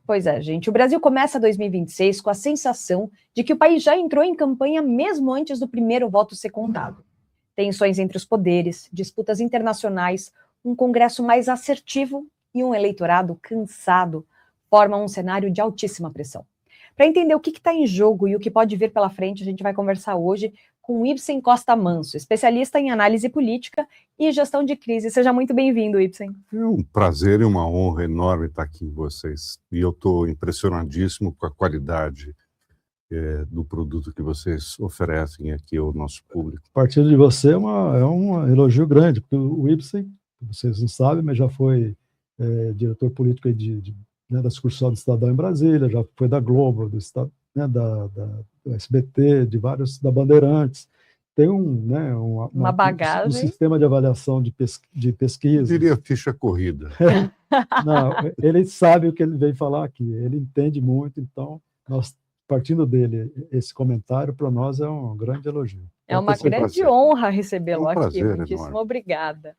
Pois é, gente. O Brasil começa 2026 com a sensação de que o país já entrou em campanha mesmo antes do primeiro voto ser contado. Tensões entre os poderes, disputas internacionais, um Congresso mais assertivo e um eleitorado cansado formam um cenário de altíssima pressão. Para entender o que está em jogo e o que pode vir pela frente, a gente vai conversar hoje com Ibsen Costa Manso, especialista em análise política e gestão de crise. Seja muito bem-vindo, Ibsen. É um prazer e uma honra enorme estar aqui com vocês. E eu estou impressionadíssimo com a qualidade do produto que vocês oferecem aqui ao nosso público. A partir de você é um elogio grande, porque o Ibsen, vocês não sabem, mas já foi diretor político da sucursal do Estadão em Brasília, já foi da Globo, do do SBT, da Bandeirantes. Tem uma bagagem. Um sistema de avaliação de pesquisa. Eu diria ficha corrida. Não, ele sabe o que ele veio falar aqui, ele entende muito, então, partindo dele, esse comentário, para nós, é um grande elogio. É uma grande honra recebê-lo aqui. Muitíssimo obrigada.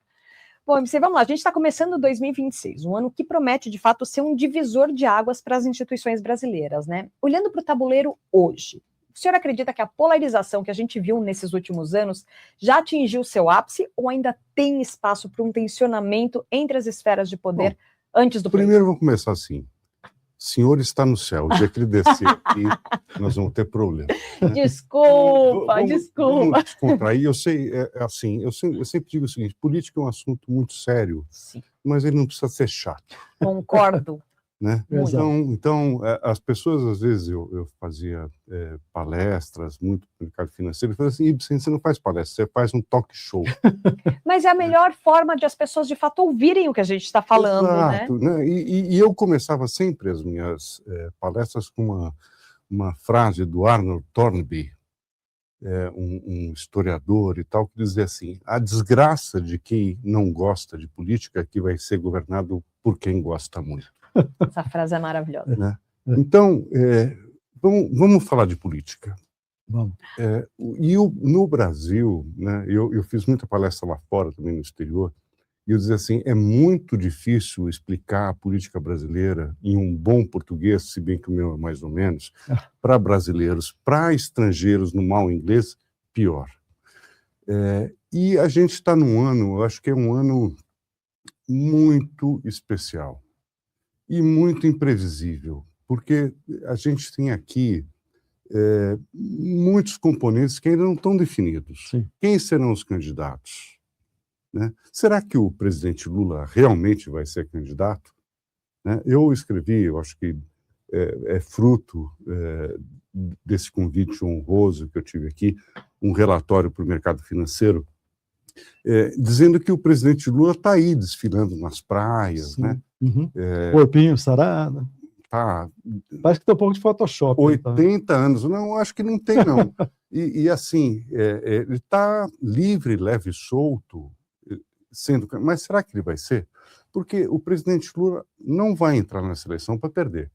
Bom, MC, vamos lá. A gente está começando 2026, um ano que promete, de fato, ser um divisor de águas para as instituições brasileiras, né? Olhando para o tabuleiro hoje, o senhor acredita que a polarização que a gente viu nesses últimos anos já atingiu seu ápice ou ainda tem espaço para um tensionamento entre as esferas de poder antes do Primeiro, vamos começar assim. O senhor está no céu. O dia que ele descer aqui, nós vamos ter problema. Desculpa. Vamos descontrair. Eu sei, eu sempre digo o seguinte, política é um assunto muito sério, sim, mas ele não precisa ser chato. Concordo. Né? Então, as pessoas, às vezes, eu fazia palestras muito no mercado financeiro, e falavam assim, Ibsen, você não faz palestra, você faz um talk show. Mas é a melhor forma de as pessoas, de fato, ouvirem o que a gente está falando. Exato, né? E eu começava sempre as minhas palestras com uma frase do Arnold Toynbee, um historiador e tal, que dizia assim, a desgraça de quem não gosta de política é que vai ser governado por quem gosta muito. Essa frase é maravilhosa. Né? Então, vamos falar de política. Vamos. No Brasil, né, eu fiz muita palestra lá fora, também no exterior, e eu dizia assim, é muito difícil explicar a política brasileira em um bom português, se bem que o meu é mais ou menos, para brasileiros, para estrangeiros no mau inglês, pior. E a gente está num ano, eu acho que é um ano muito especial. E muito imprevisível, porque a gente tem aqui muitos componentes que ainda não estão definidos. Sim. Quem serão os candidatos? Né? Será que o presidente Lula realmente vai ser candidato? Né? Eu escrevi, eu acho que é fruto desse convite honroso que eu tive aqui, um relatório para o mercado financeiro, dizendo que o presidente Lula está aí desfilando nas praias, sim, né? Uhum. Corpinho sarado. Tá. Parece que tem um pouco de Photoshop. 80 anos. Não, acho que não tem, não. E assim, ele está livre, leve e solto, mas será que ele vai ser? Porque o presidente Lula não vai entrar nessa eleição para perder.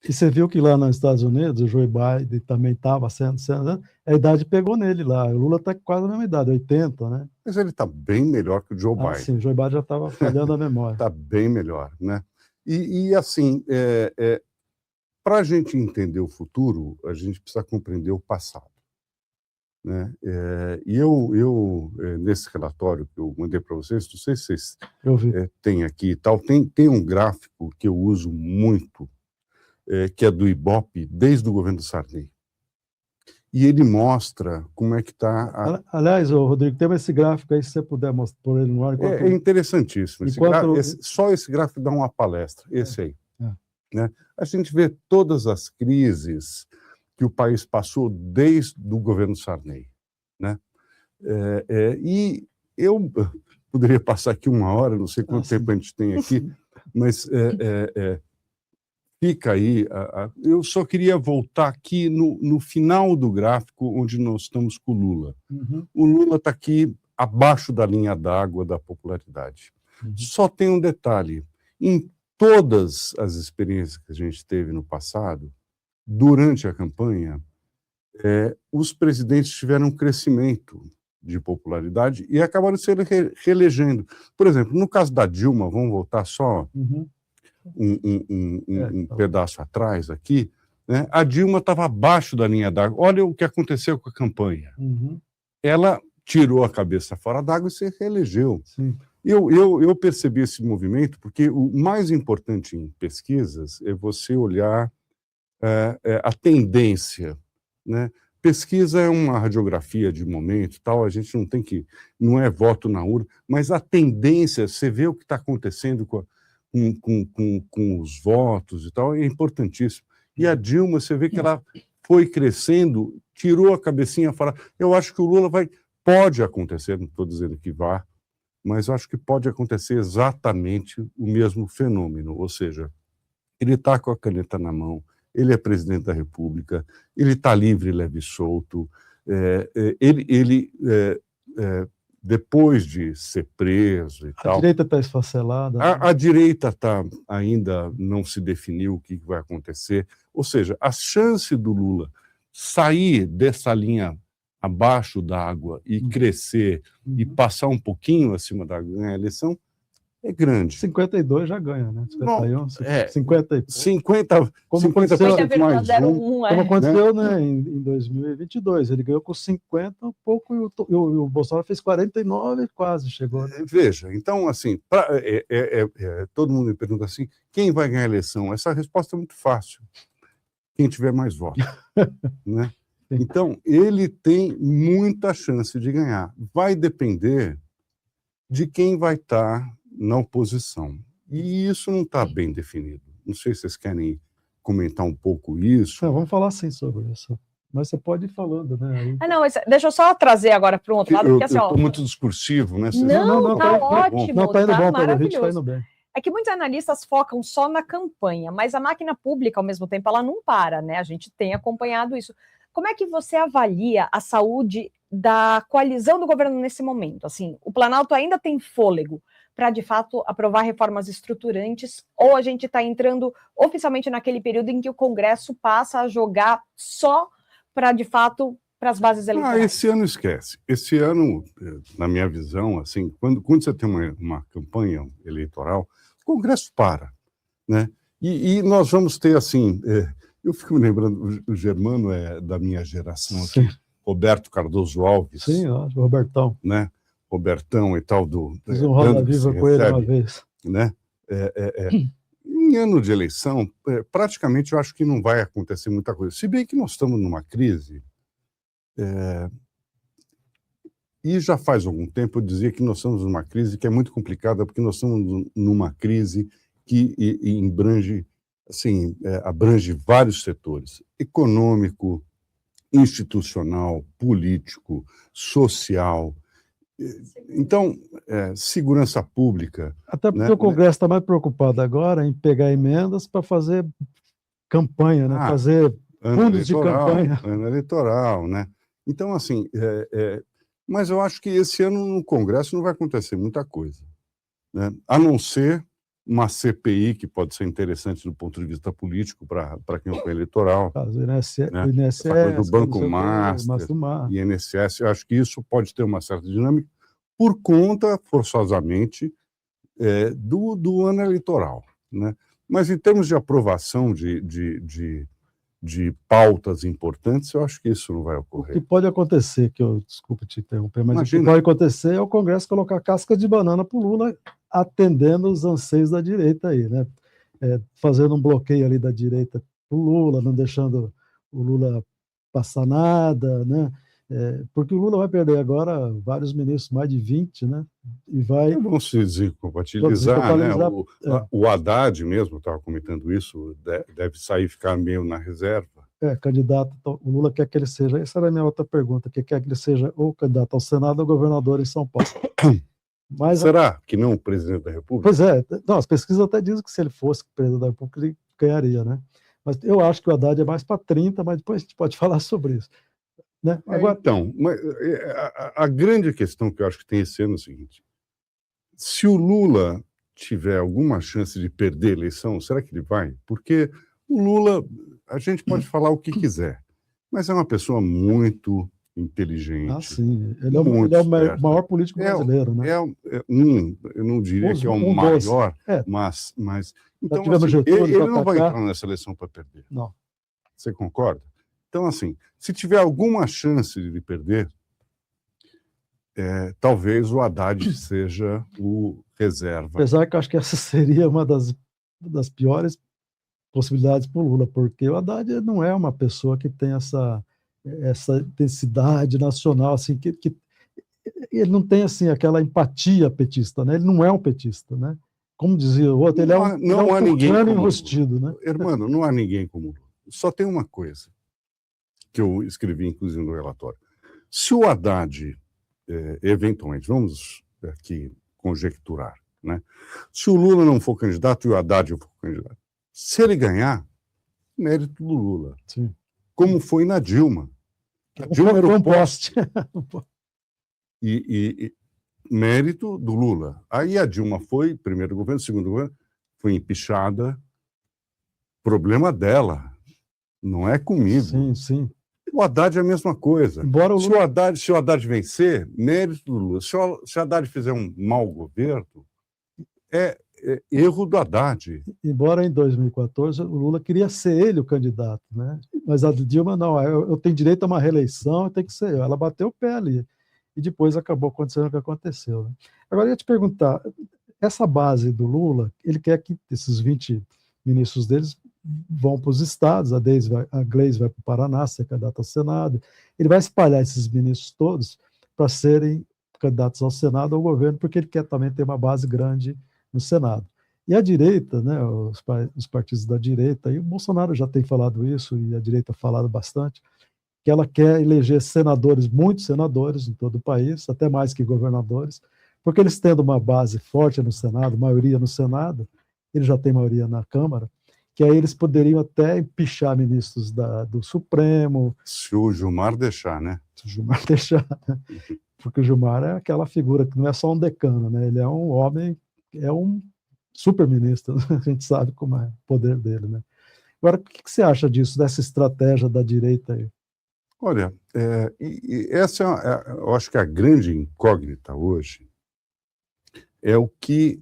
E você viu que lá nos Estados Unidos, o Joe Biden também estava sendo, a idade pegou nele lá. O Lula está quase na mesma idade, 80, né? Mas ele está bem melhor que o Joe Biden. Sim, o Joe Biden já estava falhando a memória. Está bem melhor, né? E assim, para a gente entender o futuro, a gente precisa compreender o passado. Né? E eu nesse relatório que eu mandei para vocês, não sei se vocês têm aqui e tal, tem um gráfico que eu uso muito, que é do Ibope, desde o governo do Sarney. E ele mostra como é que está... Aliás, Rodrigo, tem esse gráfico aí, se você puder mostrar por ele no ar. É interessantíssimo. Só esse gráfico dá uma palestra, esse aí. Né? A gente vê todas as crises que o país passou desde o governo Sarney. Né? E eu poderia passar aqui uma hora, não sei quanto tempo a gente tem aqui, mas... Fica aí, eu só queria voltar aqui no final do gráfico, onde nós estamos com o Lula. Uhum. O Lula está aqui abaixo da linha d'água da popularidade. Uhum. Só tem um detalhe, em todas as experiências que a gente teve no passado, durante a campanha, os presidentes tiveram um crescimento de popularidade e acabaram se reelegendo. Por exemplo, no caso da Dilma, vamos voltar só... Uhum. um pedaço atrás aqui, né? A Dilma estava abaixo da linha d'água. Olha o que aconteceu com a campanha. Ela tirou a cabeça fora d'água e se reelegeu. Sim. Eu percebi esse movimento porque o mais importante em pesquisas é você olhar a tendência, né? Pesquisa é uma radiografia de momento, tal, a gente não é voto na urna, mas a tendência, você vê o que está acontecendo com os votos e tal, é importantíssimo. E a Dilma, você vê que ela foi crescendo, tirou a cabecinha fora. Eu acho que o Lula pode acontecer, não estou dizendo que vá, mas eu acho que pode acontecer exatamente o mesmo fenômeno, ou seja, ele está com a caneta na mão, ele é presidente da República, ele está livre, leve e solto, depois de ser preso e tal... A direita está esfacelada. A direita ainda não se definiu o que vai acontecer, ou seja, a chance do Lula sair dessa linha abaixo d'água e crescer e passar um pouquinho acima da ganhar a eleição é grande. 52 já ganha, né? 51, Não, 50 e 50 como mais como aconteceu, né, em 2022. Ele ganhou com 50 um pouco e o Bolsonaro fez 49 quase chegou. Né? Veja, então, assim, todo mundo me pergunta assim, quem vai ganhar a eleição? Essa resposta é muito fácil. Quem tiver mais votos. Né? Então, ele tem muita chance de ganhar. Vai depender de quem vai estar na oposição. E isso não está bem definido. Não sei se vocês querem comentar um pouco isso. Vamos falar sim sobre isso. Mas você pode ir falando, né? Não, deixa eu só trazer agora para um outro lado. Porque, assim, eu estou muito discursivo, né? Não, tá ótimo. Não, tá indo bom, maravilhoso. tá indo bem. É que muitos analistas focam só na campanha, mas a máquina pública, ao mesmo tempo, ela não para, né? A gente tem acompanhado isso. Como é que você avalia a saúde da coalizão do governo nesse momento? Assim, o Planalto ainda tem fôlego para, de fato, aprovar reformas estruturantes, ou a gente está entrando oficialmente naquele período em que o Congresso passa a jogar só para, de fato, para as bases eleitorais? Esse ano esquece. Esse ano, na minha visão, assim, quando você tem uma campanha eleitoral, o Congresso para, né? E nós vamos ter, assim, eu fico me lembrando, o Germano é da minha geração, aqui, Roberto Cardoso Alves. Sim, ó, Robertão. Né? Robertão e tal Fiz um Roda Viva com ele uma vez. Né? Em ano de eleição, praticamente eu acho que não vai acontecer muita coisa. Se bem que nós estamos numa crise, e já faz algum tempo eu dizia que nós estamos numa crise que é muito complicada, porque nós estamos numa crise que abrange vários setores: econômico, institucional, político, social. Então, segurança pública... Até porque o Congresso está mais preocupado agora em pegar emendas para fazer campanha, né? Fazer fundos de campanha. Ano eleitoral, né? Então, assim, mas eu acho que esse ano no Congresso não vai acontecer muita coisa, né? A não ser uma CPI, que pode ser interessante do ponto de vista político para quem é eleitoral. O INSS, né? Essa coisa do Banco Master, INSS, eu acho que isso pode ter uma certa dinâmica por conta, forçosamente, do ano eleitoral, né? Mas em termos de aprovação de pautas importantes, eu acho que isso não vai ocorrer. O que pode acontecer, desculpa te interromper, mas o que pode acontecer é o Congresso colocar casca de banana para o Lula, atendendo os anseios da direita aí, né? Fazendo um bloqueio ali da direita para o Lula, não deixando o Lula passar nada, né? Porque o Lula vai perder agora vários ministros, mais de 20, né? E vai... Vão se descompatibilizar, né? O Haddad mesmo estava comentando isso, deve sair e ficar meio na reserva. Candidato, o Lula quer que ele seja, essa era a minha outra pergunta, que quer que ele seja ou candidato ao Senado ou governador em São Paulo. Mas, será que não o presidente da República? Pois não, as pesquisas até dizem que se ele fosse presidente da República, ele ganharia, né? Mas eu acho que o Haddad é mais para 30, mas depois a gente pode falar sobre isso. Né? Agora... Então, a grande questão que eu acho que tem esse ano é o seguinte: se o Lula tiver alguma chance de perder a eleição, será que ele vai? Porque o Lula, a gente pode falar o que quiser, mas é uma pessoa muito inteligente. Ah, sim. Ele é o maior político brasileiro, né? Eu não diria que é o maior, mas então, assim, ele não vai entrar nessa eleição para perder. Não. Você concorda? Então, assim, se tiver alguma chance de perder, talvez o Haddad seja o reserva. Apesar que eu acho que essa seria uma das piores possibilidades para o Lula, porque o Haddad não é uma pessoa que tem essa intensidade nacional, assim, que ele não tem assim aquela empatia petista, né? Ele não é um petista, né? Como dizia o outro, ele é um tucano enrustido, né? Irmão, não há ninguém como Lula. Só tem uma coisa que eu escrevi, inclusive, no relatório. Se o Haddad, eventualmente, vamos aqui conjecturar, né? Se o Lula não for candidato e o Haddad for candidato, se ele ganhar, mérito do Lula. Sim. Como foi na Dilma. A Dilma era um poste. E mérito do Lula. Aí a Dilma foi, primeiro governo, segundo governo, foi empichada. Problema dela. Não é comigo. Sim, sim. O Haddad é a mesma coisa. Embora o Lula... Se o Haddad vencer, mérito do Lula. Se o Haddad fizer um mau governo, é erro do Haddad. Embora em 2014 o Lula queria ser ele o candidato, né? Mas a Dilma não, eu tenho direito a uma reeleição, tem que ser eu. Ela bateu o pé ali. E depois acabou acontecendo o que aconteceu, né? Agora eu ia te perguntar, essa base do Lula, ele quer que esses 20 ministros deles vão para os estados, a Gleisi vai para o Paraná, ser candidata ao Senado, ele vai espalhar esses ministros todos para serem candidatos ao Senado, ao governo, porque ele quer também ter uma base grande no Senado. E a direita, né, os partidos da direita, e o Bolsonaro já tem falado isso, e a direita ha falado bastante, que ela quer eleger senadores, muitos senadores em todo o país, até mais que governadores, porque eles tendo uma base forte no Senado, maioria no Senado, ele já tem maioria na Câmara, que aí eles poderiam até empichar ministros do Supremo. Se o Gilmar deixar, né? Se o Gilmar deixar, né? Porque o Gilmar é aquela figura que não é só um decano, né? Ele é um homem, é um super-ministro, né? A gente sabe como é o poder dele, né? Agora, o que você acha disso, dessa estratégia da direita aí? Olha, essa eu acho que a grande incógnita hoje é o que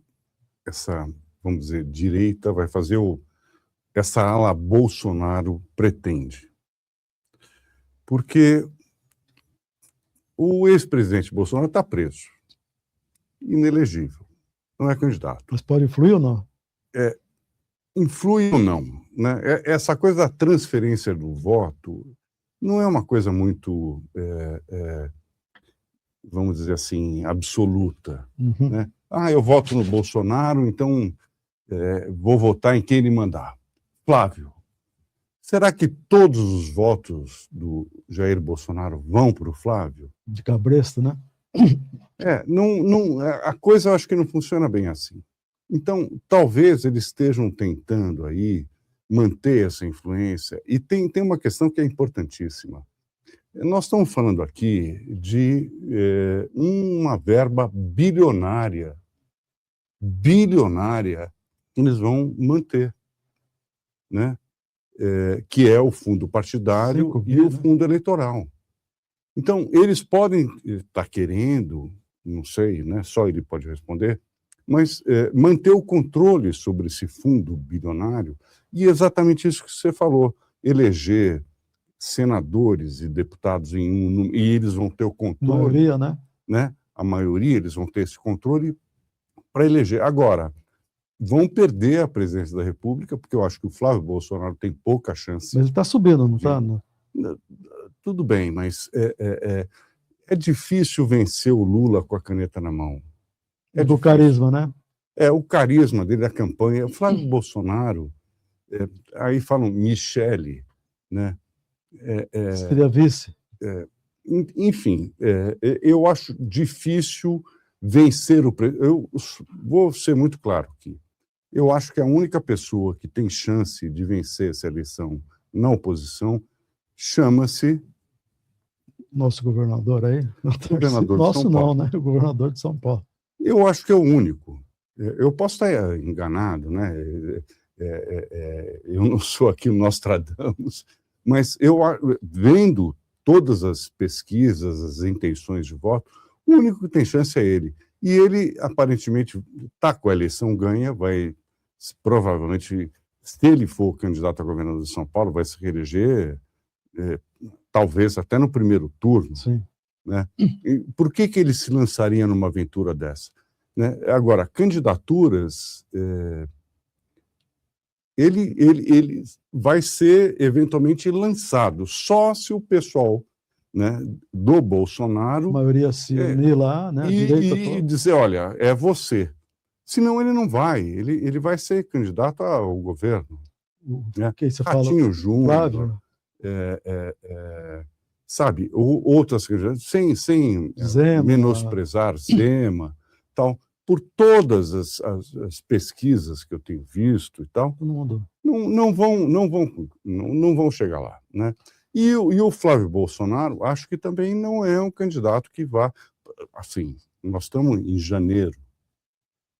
essa, vamos dizer, direita vai fazer, essa ala Bolsonaro pretende. Porque o ex-presidente Bolsonaro está preso, inelegível, não é candidato. Mas pode influir ou não? Influi ou não, né? Essa coisa da transferência do voto não é uma coisa muito, vamos dizer assim, absoluta. Uhum. Né? Eu voto no Bolsonaro, então vou votar em quem ele mandar. Flávio, será que todos os votos do Jair Bolsonaro vão para o Flávio? De cabresto, né? A coisa eu acho que não funciona bem assim. Então, talvez eles estejam tentando aí manter essa influência. E tem uma questão que é importantíssima. Nós estamos falando aqui de uma verba bilionária que eles vão manter, né? Que é o fundo partidário e o fundo eleitoral. Então, eles podem estar querendo, não sei, né? Só ele pode responder, mas manter o controle sobre esse fundo bilionário e exatamente isso que você falou, eleger senadores e deputados e eles vão ter o controle. Maioria, né? A maioria, eles vão ter esse controle para eleger. Agora, vão perder a presidência da República, porque eu acho que o Flávio Bolsonaro tem pouca chance. Mas ele está subindo, não está? Tudo bem, mas é difícil vencer o Lula com a caneta na mão. Do carisma, né? O carisma dele, a campanha. O Flávio Bolsonaro, aí falam Michele, né? Seria vice. Enfim, eu acho difícil vencer o presidente. Eu vou ser muito claro aqui. Eu acho que a única pessoa que tem chance de vencer essa eleição na oposição chama-se... Nosso governador aí. Governador Nosso de São Paulo. não, né? O governador de São Paulo. Eu acho que é o único. Eu posso estar enganado, né? Eu não sou aqui o Nostradamus, mas eu vendo todas as pesquisas, as intenções de voto, o único que tem chance é ele. E ele, aparentemente, está com a eleição ganha, vai provavelmente, se ele for candidato a governador de São Paulo, vai se reeleger, talvez até no primeiro turno. Sim. Né? E por que ele se lançaria numa aventura dessa? Né? Agora, candidaturas, ele vai ser eventualmente lançado só se o pessoal, né, do Bolsonaro... A maioria se unir lá, né? E dizer, olha, é você. Senão ele não vai, ele vai ser candidato ao governo. Né? Ratinho Júnior, sabe, outras candidatas, sem menosprezar Zema, tal. Por todas as pesquisas que eu tenho visto e tal, não vão chegar lá, né? E o Flávio Bolsonaro, acho que também não é um candidato que vá... Assim, nós estamos em janeiro.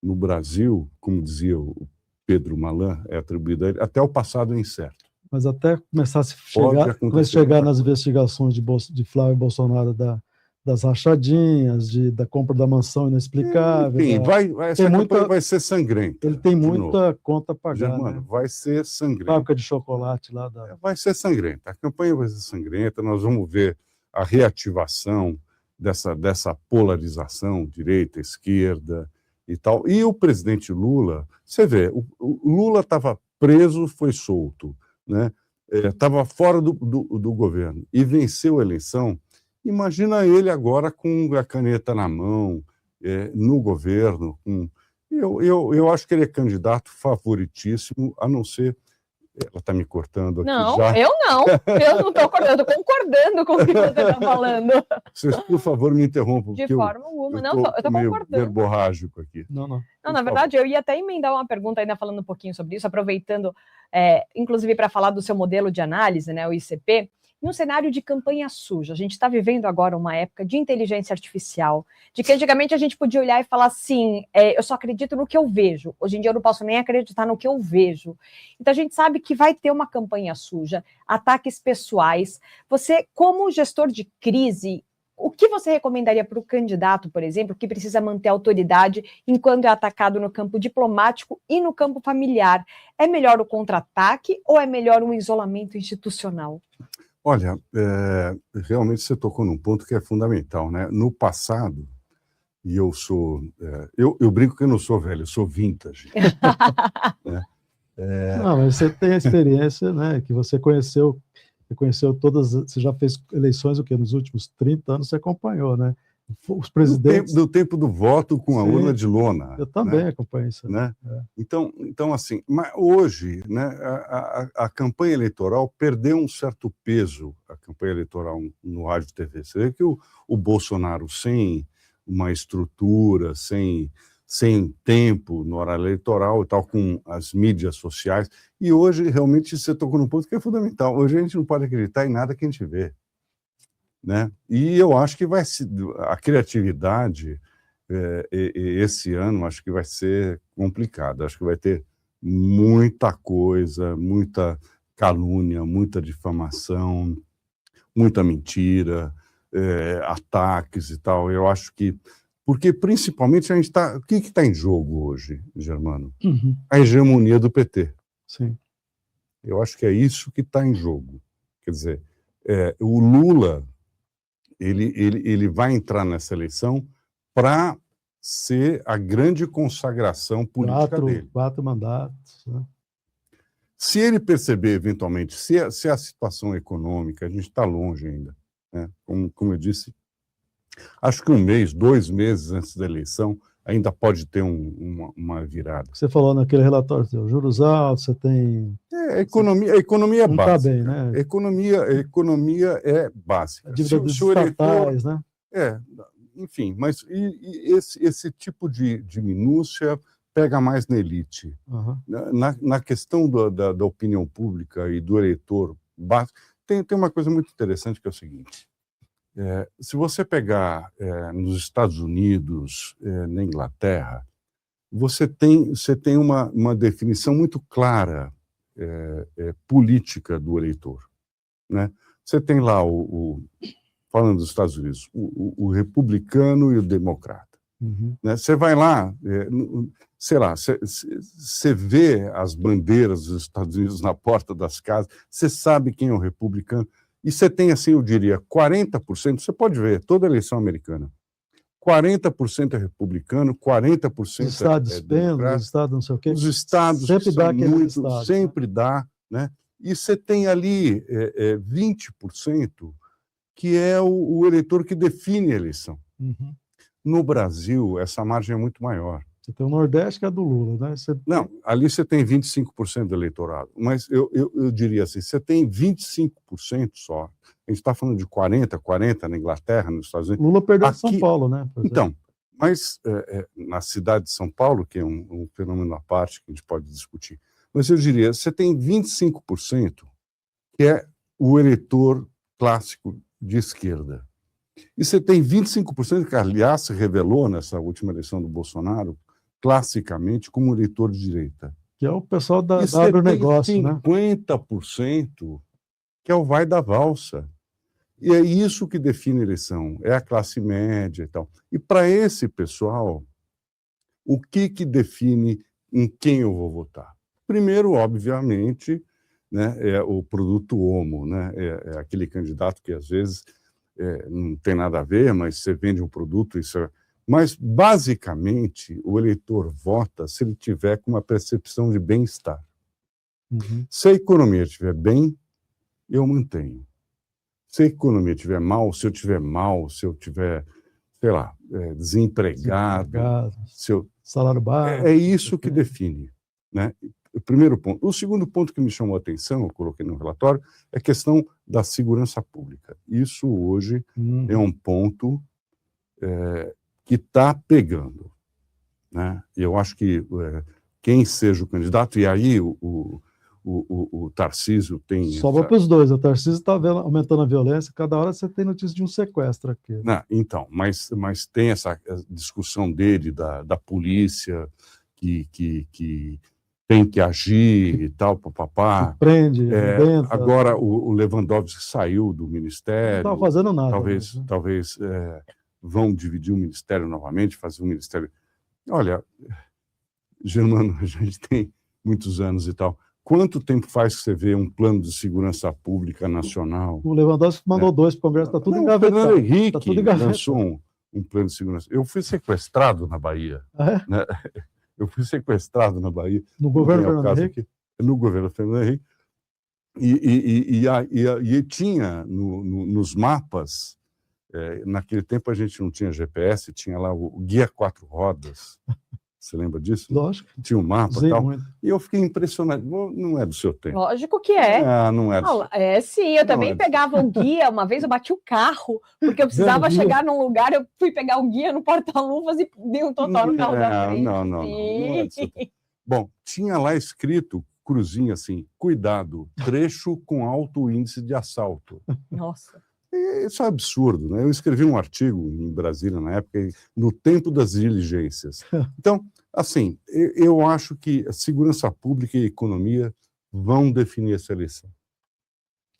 No Brasil, como dizia o Pedro Malan, é atribuído a ele, até o passado é incerto. Mas até começar a chegar nas investigações de Flávio Bolsonaro das rachadinhas, da compra da mansão inexplicável. Enfim, essa campanha vai ser sangrenta. Ele tem muita conta a pagar. Germano, né? Vai ser sangrenta. Fábrica de chocolate lá. Vai ser sangrenta. A campanha vai ser sangrenta. Nós vamos ver a reativação dessa polarização, direita, esquerda e tal. E o presidente Lula, você vê, o Lula estava preso, foi solto, né? Estava fora do governo e venceu a eleição. Imagina ele agora com a caneta na mão, no governo. Eu acho que ele é candidato favoritíssimo, a não ser... Ela está me cortando aqui não, já. Eu não estou concordando com o que você está falando. Vocês, por favor, me interrompam. De forma alguma. Não, eu estou meio concordando. verborrágico aqui. Não, na verdade, eu ia até emendar uma pergunta ainda falando um pouquinho sobre isso, aproveitando, inclusive, para falar do seu modelo de análise, né, o ICP. Num cenário de campanha suja, a gente está vivendo agora uma época de inteligência artificial, de que antigamente a gente podia olhar e falar assim, eu só acredito no que eu vejo, hoje em dia eu não posso nem acreditar no que eu vejo. Então a gente sabe que vai ter uma campanha suja, ataques pessoais. Você, como gestor de crise, o que você recomendaria para o candidato, por exemplo, que precisa manter a autoridade enquanto é atacado no campo diplomático e no campo familiar? É melhor o contra-ataque ou é melhor um isolamento institucional? Olha, realmente você tocou num ponto que é fundamental, né? No passado, e eu sou... eu brinco que eu não sou velho, eu sou vintage. Né? Não, mas você tem a experiência, né? Que você conheceu todas... Você já fez eleições, o quê? Nos últimos 30 anos você acompanhou, né? Os presidentes... Do tempo do voto com a urna de lona. Eu também né? acompanho isso. Né? Então, assim, mas hoje, né, a campanha eleitoral perdeu um certo peso, a campanha eleitoral no rádio e TV. Você vê que o Bolsonaro, sem uma estrutura, sem tempo no horário eleitoral e tal, com as mídias sociais, e hoje, realmente, você tocou num ponto que é fundamental. Hoje a gente não pode acreditar em nada que a gente vê. Né? E eu acho que a criatividade esse ano acho que vai ser complicado, acho que vai ter muita coisa, muita calúnia, muita difamação, muita mentira, ataques e tal. Eu acho que, porque principalmente a gente está... O que está em jogo hoje, Germano? Uhum. A hegemonia do PT. Sim. Eu acho que é isso que está em jogo. Quer dizer, o Lula... Ele vai entrar nessa eleição para ser a grande consagração política dele. 4 mandatos. Né? Se ele perceber, eventualmente, se a situação econômica, a gente está longe ainda, né? Como eu disse, acho que 1 mês, 2 meses antes da eleição, ainda pode ter uma virada. Você falou naquele relatório, juros altos, você tem... A economia é básica. Tá bem, né? A economia é básica. A dívida dos estatais, né? Enfim, mas esse tipo de minúcia pega mais na elite. Uhum. Na questão da opinião pública e do eleitor básico, tem uma coisa muito interessante que é o seguinte. Se você pegar nos Estados Unidos, na Inglaterra, você tem uma definição muito clara política do eleitor, né? Você tem lá, falando dos Estados Unidos, o republicano e o democrata. Uhum. Né? Você vai lá, sei lá, você vê as bandeiras dos Estados Unidos na porta das casas, você sabe quem é o republicano, e você tem, assim, eu diria, 40%, você pode ver, toda eleição americana, 40% é republicano, 40% Os estados é pendos, democrata. os estados não sei o quê. Os estados sempre que dá são aqueles muito, estados, sempre dá, né? E você tem ali 20% que é o eleitor que define a eleição. Uhum. No Brasil, essa margem é muito maior. Você tem o Nordeste, que é do Lula, né? Não, ali você tem 25% do eleitorado, mas eu diria assim, você tem 25% só. A gente está falando de 40% na Inglaterra, nos Estados Unidos. Lula perdeu Aqui, São Paulo, né? Então, mas na cidade de São Paulo, que é um fenômeno à parte que a gente pode discutir, mas eu diria, você tem 25% que é o eleitor clássico de esquerda. E você tem 25% que, aliás, se revelou nessa última eleição do Bolsonaro, classicamente, como eleitor de direita. Que é o pessoal da E você agronegócio, tem né? 50% que é o vai da valsa. E é isso que define a eleição, é a classe média e tal. E para esse pessoal, o que define em quem eu vou votar? Primeiro, obviamente, né, é o produto homo, né? É aquele candidato que às vezes não tem nada a ver, mas você vende um produto, isso é... Mas, basicamente, o eleitor vota se ele tiver com uma percepção de bem-estar. Uhum. Se a economia estiver bem, eu mantenho. Se a economia estiver mal, se eu estiver mal, se eu estiver, sei lá, desempregado, se eu... salário baixo. É isso que define, né? O primeiro ponto. O segundo ponto que me chamou a atenção, eu coloquei no relatório, é a questão da segurança pública. Isso hoje é um ponto que está pegando, né? E eu acho que quem seja o candidato, e aí o Tarcísio tem... Sobra para os dois, o Tarcísio está aumentando a violência, cada hora você tem notícia de um sequestro aqui. Não, então, mas tem essa discussão dele, da polícia, que tem que agir e tal, papapá. Que prende, agora o Lewandowski saiu do ministério. Não estava fazendo nada. Talvez vão dividir o ministério novamente, fazer um ministério... Olha, Germano, a gente tem muitos anos e tal. Quanto tempo faz que você vê um plano de segurança pública nacional? O Lewandowski mandou 2 para o Congresso, está tudo engavetado. O Fernando Henrique lançou um plano de segurança. Eu fui sequestrado na Bahia. Né? Eu fui sequestrado na Bahia. No governo Fernando Henrique? No governo Fernando Henrique. E tinha nos mapas, naquele tempo a gente não tinha GPS, tinha lá o Guia 4 Rodas. Você lembra disso? Lógico. Tinha um mapa e tal. Muito. E eu fiquei impressionado. Não é do seu tempo. Lógico que é. Não é. Sim, eu também pegava o guia. Uma vez eu bati o carro, porque eu precisava chegar num lugar, eu fui pegar o guia no porta-luvas e dei um total no carro da frente. Não é do seu tempo. Bom, tinha lá escrito, cruzinha assim, cuidado, trecho com alto índice de assalto. Nossa. Isso é absurdo, né? Eu escrevi um artigo em Brasília na época, no tempo das diligências. Então, assim, eu acho que a segurança pública e a economia vão definir essa eleição.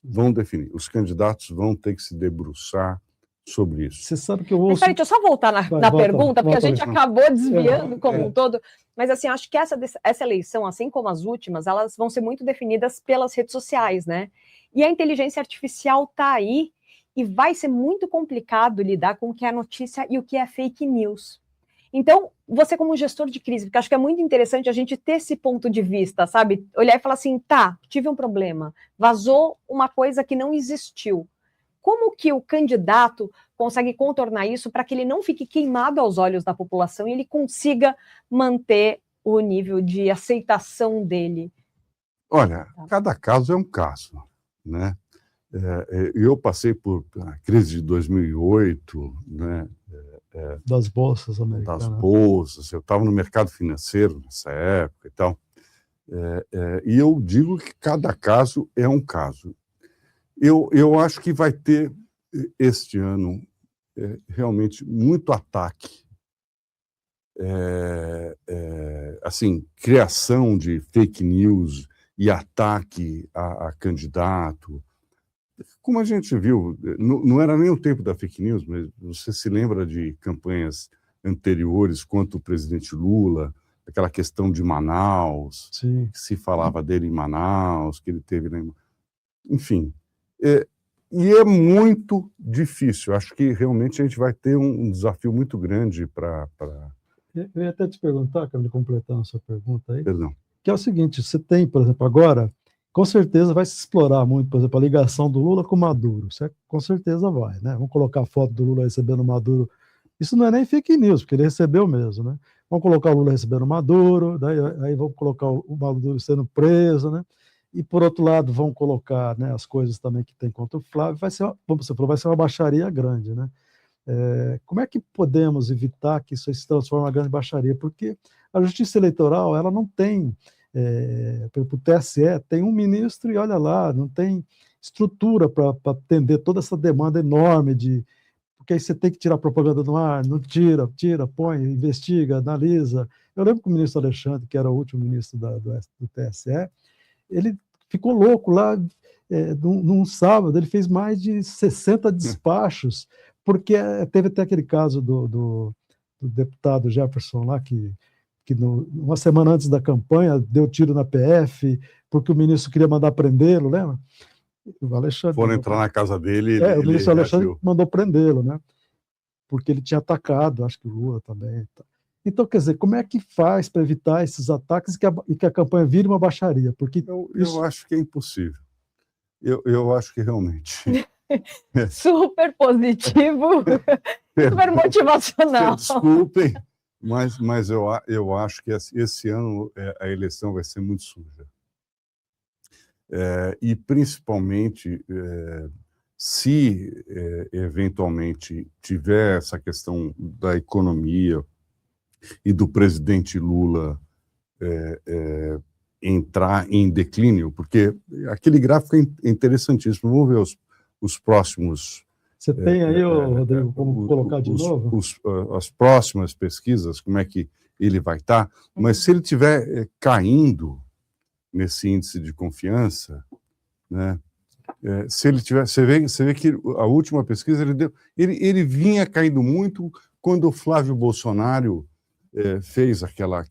Vão definir. Os candidatos vão ter que se debruçar sobre isso. Você sabe que eu ouço... Mas peraí, deixa eu só voltar na pergunta, porque a gente acabou desviando como um todo. Mas, assim, acho que essa eleição, assim como as últimas, elas vão ser muito definidas pelas redes sociais, né? E a inteligência artificial está aí, e vai ser muito complicado lidar com o que é notícia e o que é fake news. Então, você como gestor de crise, porque acho que é muito interessante a gente ter esse ponto de vista, sabe? Olhar e falar assim, tá, tive um problema, vazou uma coisa que não existiu. Como que o candidato consegue contornar isso para que ele não fique queimado aos olhos da população e ele consiga manter o nível de aceitação dele? Olha, cada caso é um caso, né? Eu passei por a crise de 2008, né? Das bolsas americanas. Das bolsas, eu estava no mercado financeiro nessa época e tal. E eu digo que cada caso é um caso. Eu acho que vai ter, este ano, realmente muito ataque. Assim, criação de fake news e ataque a candidato. como a gente viu, não era nem o tempo da fake news, mas você se lembra de campanhas anteriores quanto o presidente Lula, aquela questão de Manaus, Sim. que se falava dele em Manaus, que ele teve... Enfim, e é muito difícil. Acho que realmente a gente vai ter um desafio muito grande para... Eu ia até te perguntar, Camilo, completando a sua pergunta aí, Perdão. que é o seguinte, você tem, por exemplo, agora, com certeza vai se explorar muito, por exemplo, a ligação do Lula com o Maduro, certo? Com certeza vai, né? Vamos colocar a foto do Lula recebendo o Maduro. Isso não é nem fake news, porque ele recebeu mesmo, né? Vamos colocar o Lula recebendo o Maduro, daí, aí vamos colocar o Maduro sendo preso, né? E, por outro lado, vão colocar, né, as coisas também que tem contra o Flávio. Vai ser, como você falou, vai ser uma baixaria grande, né? Como é que podemos evitar que isso se transforme em uma grande baixaria? Porque a justiça eleitoral, ela não tem, o TSE tem um ministro e olha lá, não tem estrutura para atender toda essa demanda enorme porque aí você tem que tirar propaganda no ar, não tira, põe, investiga, analisa. Eu lembro que o ministro Alexandre, que era o último ministro do TSE, ele ficou louco lá, num sábado, ele fez mais de 60 despachos, porque teve até aquele caso do deputado Jefferson lá, que uma semana antes da campanha deu tiro na PF, porque o ministro queria mandar prendê-lo, lembra? O Alexandre... Foram entrar na casa dele, o ministro Alexandre reagiu. mandou prendê-lo, né? Porque ele tinha atacado, acho que o Lula também. Então, quer dizer, como é que faz para evitar esses ataques e que a campanha vire uma baixaria? Porque eu acho que é impossível. Eu acho que realmente... Super positivo, super motivacional. Desculpem, mas eu acho que esse ano a eleição vai ser muito suja. E, principalmente, se eventualmente tiver essa questão da economia e do presidente Lula entrar em declínio, porque aquele gráfico é interessantíssimo. Vamos ver os próximos... Você tem aí, Rodrigo, como colocar de novo? As próximas pesquisas, como é que ele vai estar, mas se ele estiver caindo nesse índice de confiança, né, se ele tiver, você vê que a última pesquisa ele vinha caindo muito quando o Flávio Bolsonaro fez aquela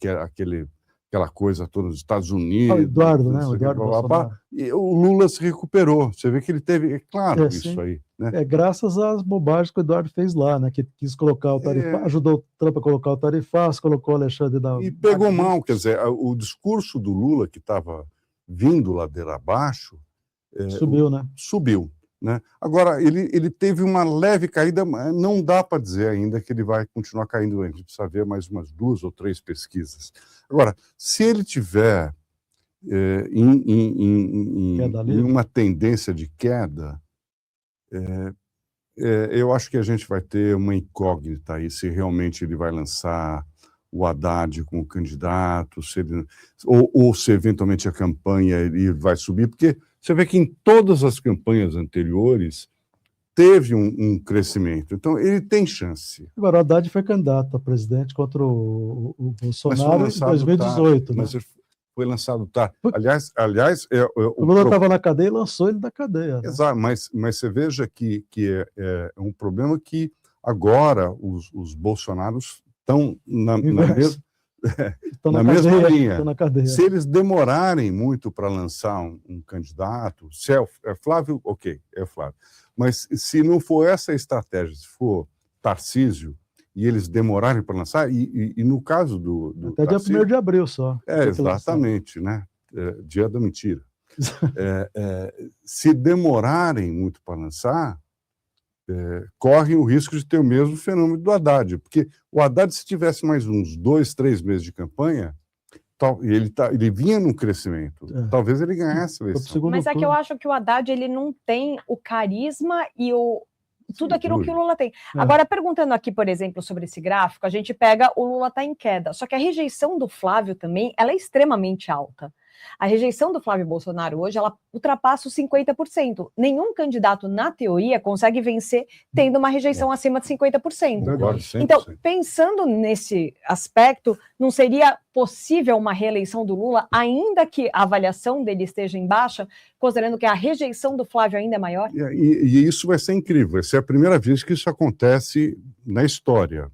coisa toda nos Estados Unidos. O Eduardo, né? O Eduardo Bolsonaro. E o Lula se recuperou. Você vê que ele teve, claro, isso sim. aí. Né? Graças às bobagens que o Eduardo fez lá, né? Que quis colocar o tarifácio, ajudou o Trump a colocar o tarifácio, colocou o Alexandre da... E pegou mal, quer dizer, o discurso do Lula, que estava vindo ladeira abaixo... subiu, né? Subiu. Né? Agora, ele teve uma leve caída, não dá para dizer ainda que ele vai continuar caindo, a gente precisa ver mais umas 2 ou 3 pesquisas. Agora, se ele tiver em uma tendência de queda, eu acho que a gente vai ter uma incógnita aí, se realmente ele vai lançar o Haddad como candidato, ou se eventualmente a campanha ele vai subir, porque você vê que em todas as campanhas anteriores teve um crescimento. Então, ele tem chance. Agora, o Haddad foi candidato a presidente contra o Bolsonaro em 2018. Mas né? Foi lançado tarde. Aliás o Lula estava na cadeia e lançou ele da cadeia. Né? Exato, mas você veja que é um problema que agora os bolsonaros estão na mesma... na mesma linha. Se eles demorarem muito para lançar um candidato, se é Flávio, ok, é Flávio. Mas se não for essa a estratégia, se for Tarcísio, e eles demorarem para lançar, e no caso do até Tarcísio, dia 1º de abril só. Exatamente, né? Dia da mentira. Se demorarem muito para lançar, correm o risco de ter o mesmo fenômeno do Haddad, porque o Haddad, se tivesse mais uns 2, 3 meses de campanha, ele vinha num crescimento, talvez ele ganhasse a eleição. Mas é que eu acho que o Haddad ele não tem o carisma e tudo aquilo que o Lula tem. Agora, perguntando aqui, por exemplo, sobre esse gráfico, a gente pega o Lula está em queda, só que a rejeição do Flávio também ela é extremamente alta. A rejeição do Flávio Bolsonaro hoje, ela ultrapassa os 50%. Nenhum candidato, na teoria, consegue vencer tendo uma rejeição acima de 50%. Concordo 100%. Então, pensando nesse aspecto, não seria possível uma reeleição do Lula, ainda que a avaliação dele esteja em baixa, considerando que a rejeição do Flávio ainda é maior? E isso vai ser incrível. Essa é a primeira vez que isso acontece na história,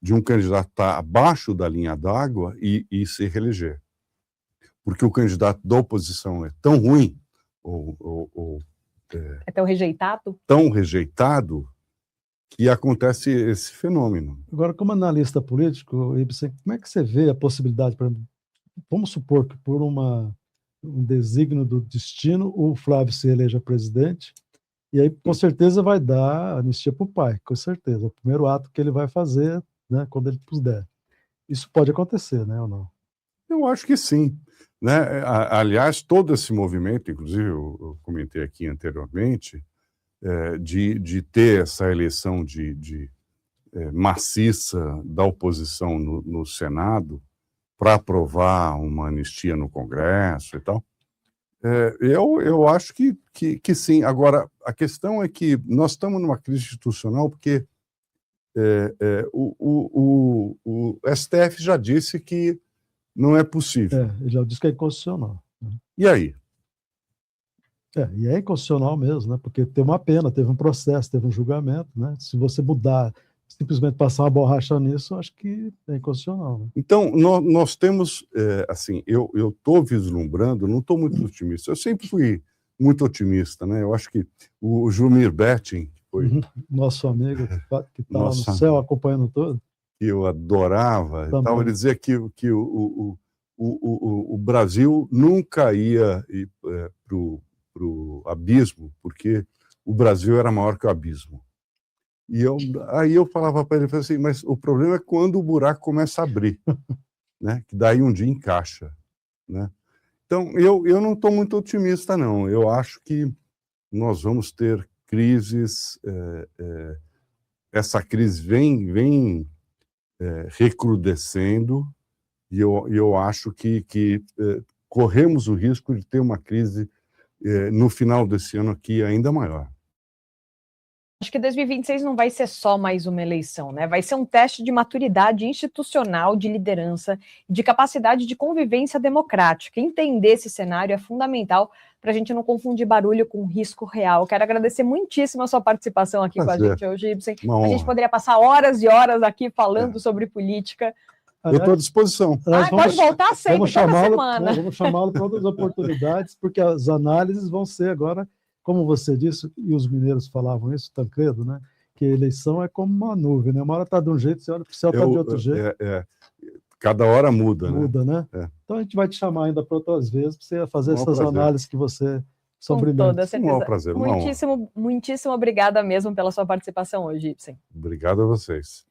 de um candidato estar abaixo da linha d'água e se reeleger. Porque o candidato da oposição é tão ruim, É tão rejeitado? Tão rejeitado, que acontece esse fenômeno. Agora, como analista político, Ibsen, como é que você vê a possibilidade, vamos supor que por um desígnio do destino, o Flávio se eleja presidente, e aí com certeza vai dar anistia para o pai, com certeza, o primeiro ato que ele vai fazer, né, quando ele puder. Isso pode acontecer, né, ou não? Eu acho que sim. Né? Aliás, todo esse movimento, inclusive eu comentei aqui anteriormente, de ter essa eleição maciça da oposição no Senado para aprovar uma anistia no Congresso e tal, eu acho que sim. Agora, a questão é que nós estamos numa crise institucional porque o STF já disse que não é possível. Ele já disse que é inconstitucional. E aí? E é inconstitucional mesmo, né? Porque tem uma pena, teve um processo, teve um julgamento, né? Se você mudar, simplesmente passar uma borracha nisso, acho que é inconstitucional. Né? Então, nós temos, assim, eu estou vislumbrando, não estou muito otimista, eu sempre fui muito otimista, né? Eu acho que o Jumir Betting, que foi nosso amigo, que está lá no céu acompanhando todo, que eu adorava, ele dizia que o Brasil nunca ia para o abismo, porque o Brasil era maior que o abismo. E aí eu falava para ele assim, mas o problema é quando o buraco começa a abrir, né? Que daí um dia encaixa, né? Então, eu não estou muito otimista, não. Eu acho que nós vamos ter crises, essa crise vem recrudescendo, e eu acho que corremos o risco de ter uma crise no final desse ano aqui ainda maior. Acho que 2026 não vai ser só mais uma eleição, né? Vai ser um teste de maturidade institucional, de liderança, de capacidade de convivência democrática. Entender esse cenário é fundamental para a gente não confundir barulho com risco real. Quero agradecer muitíssimo a sua participação aqui com a gente hoje, Ibsen. A gente poderia passar horas e horas aqui falando sobre política. Eu estou à disposição. Pode voltar sempre, toda semana. Vamos chamá-lo para outras oportunidades, porque as análises vão ser agora, como você disse, e os mineiros falavam isso, Tancredo, né? Que a eleição é como uma nuvem, né? Uma hora está de um jeito, você olha para o céu, está de outro jeito. Cada hora muda, né? Muda, né? Então a gente vai te chamar ainda para outras vezes, para você fazer essas análises que você são brilhantes. Com toda certeza. Um prazer, muitíssimo obrigada mesmo pela sua participação hoje, Ibsen. Obrigado a vocês.